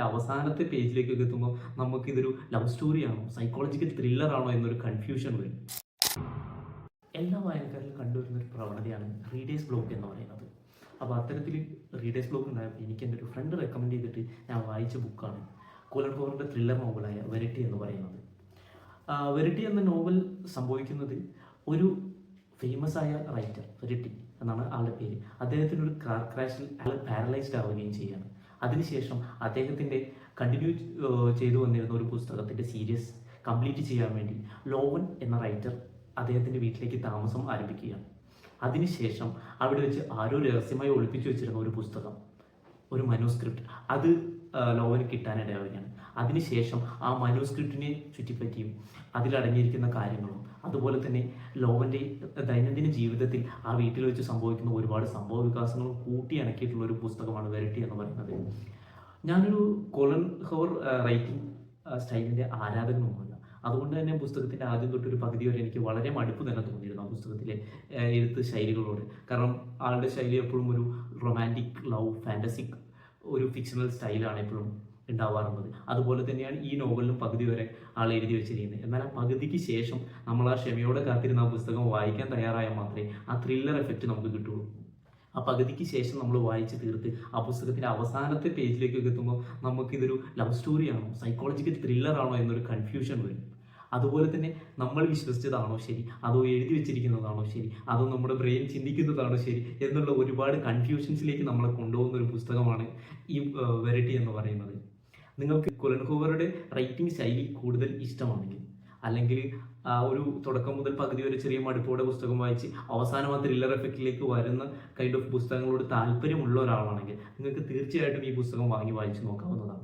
അവസാനത്തെ പേജിലേക്കൊക്കെ എത്തുമ്പോൾ നമുക്കിതൊരു ലവ് സ്റ്റോറിയാണോ സൈക്കോളജിക്കൽ ത്രില്ലറാണോ എന്നൊരു കൺഫ്യൂഷൻ വരും. എല്ലാ വായനക്കാരിലും കണ്ടുവരുന്ന ഒരു പ്രവണതയാണ് റീഡേഴ്സ് ബ്ലോക്ക് എന്ന് പറയുന്നത്. അപ്പോൾ അത്തരത്തിൽ റീഡേഴ്സ് ബ്ലോക്ക് ഉണ്ടായപ്പോൾ എനിക്ക് എൻ്റെ ഒരു ഫ്രണ്ട് റെക്കമെൻഡ് ചെയ്തിട്ട് ഞാൻ വായിച്ച ബുക്കാണ് കോലൻ പവറിൻ്റെ ത്രില്ലർ നോവലായ വെരട്ടി എന്ന് പറയുന്നത്. വെരട്ടി എന്ന നോവൽ സംഭവിക്കുന്നത് ഒരു ഫേമസ് ആയ റൈറ്റർ വെരട്ടി എന്നാണ് ആളുടെ പേര്. അദ്ദേഹത്തിൻ്റെ ഒരു കാർ ക്രാഷിൽ ആൾ പാരലൈസ്ഡ് ആവുകയും ചെയ്യുകയാണ്. അതിനുശേഷം അദ്ദേഹത്തിൻ്റെ കണ്ടിന്യൂ ചെയ്തു വന്നിരുന്ന ഒരു പുസ്തകത്തിൻ്റെ സീരീസ് കംപ്ലീറ്റ് ചെയ്യാൻ വേണ്ടി ലോവൻ എന്ന റൈറ്റർ അദ്ദേഹത്തിൻ്റെ വീട്ടിലേക്ക് താമസം ആരംഭിക്കുകയാണ്. അതിനുശേഷം അവിടെ വെച്ച് ആരോ രഹസ്യമായി ഒളിപ്പിച്ചു വെച്ചിരുന്ന ഒരു പുസ്തകം, ഒരു മനുസ്ക്രിപ്റ്റ്, അത് ലോവന് കിട്ടാനിടയാവുകയാണ്. അതിനുശേഷം ആ മനുസ്ക്രിപ്റ്റിനെ ചുറ്റിപ്പറ്റിയും അതിലടങ്ങിയിരിക്കുന്ന കാര്യങ്ങളും അതുപോലെ തന്നെ ലോവൻ്റെ ദൈനംദിന ജീവിതത്തിൽ ആ വീട്ടിൽ വെച്ച് സംഭവിക്കുന്ന ഒരുപാട് സംഭവ വികാസങ്ങളും കൂട്ടിയിണക്കിയിട്ടുള്ള ഒരു പുസ്തകമാണ് വെരട്ടി എന്ന് പറയുന്നത്. ഞാനൊരു കോലൻ ഹവർ റൈറ്റിംഗ് സ്റ്റൈലിൻ്റെ ആരാധകനൊന്നുമല്ല. അതുകൊണ്ട് തന്നെ പുസ്തകത്തിൻ്റെ ആദ്യം തൊട്ടൊരു പകുതി വരെ എനിക്ക് വളരെ മടുപ്പ് തന്നെ തോന്നിയിരുന്നു ആ പുസ്തകത്തിലെ എഴുത്ത് ശൈലികളോട്. കാരണം ആളുടെ ശൈലി എപ്പോഴും ഒരു റൊമാൻറ്റിക് ലവ് ഫാൻറ്റസിക് ഒരു ഫിക്ഷണൽ സ്റ്റൈലാണ് എപ്പോഴും ഉണ്ടാവാറുള്ളത്. അതുപോലെ തന്നെയാണ് ഈ നോവലിലും പകുതി വരെ ആൾ എഴുതി വെച്ചിരിക്കുന്നത്. എന്നാൽ ആ പകുതിക്ക് ശേഷം നമ്മൾ ആ ക്ഷമയോടെ കാത്തിരുന്ന ആ പുസ്തകം വായിക്കാൻ തയ്യാറായാൽ മാത്രമേ ആ ത്രില്ലർ എഫക്റ്റ് നമുക്ക് കിട്ടുള്ളൂ. ആ പകുതിക്ക് ശേഷം നമ്മൾ വായിച്ച് തീർത്ത് ആ പുസ്തകത്തിൻ്റെ അവസാനത്തെ പേജിലേക്കൊക്കെ എത്തുമ്പോൾ നമുക്കിതൊരു ലവ് സ്റ്റോറിയാണോ സൈക്കോളജിക്കൽ ത്രില്ലറാണോ എന്നൊരു കൺഫ്യൂഷൻ വരും. അതുപോലെ തന്നെ നമ്മൾ വിശ്വസിച്ചതാണോ ശരി, അതോ എഴുതി വെച്ചിരിക്കുന്നതാണോ ശരി, അതോ നമ്മുടെ ബ്രെയിൻ ചിന്തിക്കുന്നതാണോ ശരി എന്നുള്ള ഒരുപാട് കൺഫ്യൂഷൻസിലേക്ക് നമ്മളെ കൊണ്ടുപോകുന്ന ഒരു പുസ്തകമാണ് ഈ വെരട്ടി എന്ന് പറയുന്നത്. നിങ്ങൾക്ക് കൊലൻ ഹൂവറുടെ റൈറ്റിംഗ് ശൈലി കൂടുതൽ ഇഷ്ടമാണെങ്കിൽ, അല്ലെങ്കിൽ ആ ഒരു തുടക്കം മുതൽ പകുതി വരെ ചെറിയ മടുപ്പോടെ പുസ്തകം വായിച്ച് അവസാനം ആ ത്രില്ലർ എഫക്റ്റിലേക്ക് വരുന്ന കൈൻഡ് ഓഫ് പുസ്തകങ്ങളോട് താല്പര്യമുള്ള ഒരാളാണെങ്കിൽ നിങ്ങൾക്ക് തീർച്ചയായിട്ടും ഈ പുസ്തകം വാങ്ങി വായിച്ച് നോക്കാവുന്നതാണ്.